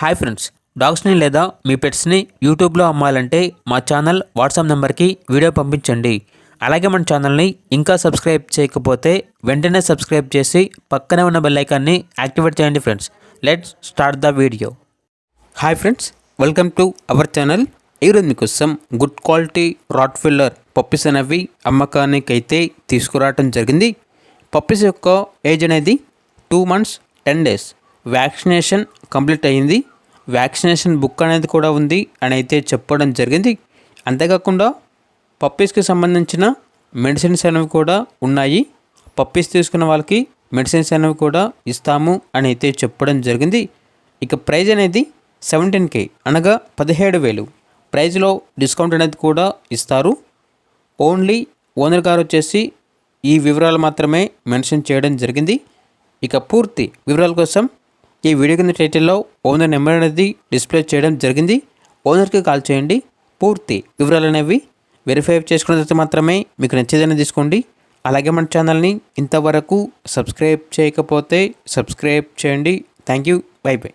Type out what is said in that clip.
Hi friends, డాగ్స్ని లేదా మీ పెట్స్ని యూట్యూబ్లో అమ్మాలంటే మా ఛానల్ వాట్సాప్ నెంబర్కి వీడియో పంపించండి. అలాగే మన ఛానల్ని ఇంకా సబ్స్క్రైబ్ చేయకపోతే వెంటనే సబ్స్క్రైబ్ చేసి పక్కనే ఉన్న బెల్ ఐకాన్ని యాక్టివేట్ చేయండి friends. Let's start the video. Hi friends, welcome to our channel. ఈరోజు మీకోసం గుడ్ క్వాలిటీ రాట్వీలర్ పప్పీస్ అనేవి అమ్మకానికి అయితే తీసుకురావడం జరిగింది. పప్పీస్ యొక్క ఏజ్ అనేది 2 months 10 days. వ్యాక్సినేషన్ కంప్లీట్ అయ్యింది. వ్యాక్సినేషన్ బుక్ అనేది కూడా ఉంది అని అయితే చెప్పడం జరిగింది. అంతేకాకుండా పప్పీస్కి సంబంధించిన మెడిసిన్స్ అనేవి కూడా ఉన్నాయి. పప్పీస్ తీసుకున్న వాళ్ళకి మెడిసిన్స్ అనేవి కూడా ఇస్తాము అని అయితే చెప్పడం జరిగింది. ఇక ప్రైజ్ అనేది 17K అనగా 17,000. ప్రైజ్లో డిస్కౌంట్ అనేది కూడా ఇస్తారు. ఓన్లీ ఓనర్ గారు వచ్చేసి ఈ వివరాలు మాత్రమే మెన్షన్ చేయడం జరిగింది. ఇక పూర్తి వివరాల కోసం ఈ వీడియో కింద టైటిల్లో ఓనర్ నెంబర్ అనేది డిస్ప్లే చేయడం జరిగింది. ఓనర్కి కాల్ చేయండి. పూర్తి వివరాలు అనేవి వెరిఫై చేసుకున్న తర్వాత మాత్రమే మీకు నచ్చేదని తీసుకోండి. అలాగే మన ఛానల్ని ఇంతవరకు సబ్స్క్రైబ్ చేయకపోతే సబ్స్క్రైబ్ చేయండి. Thank you. By by.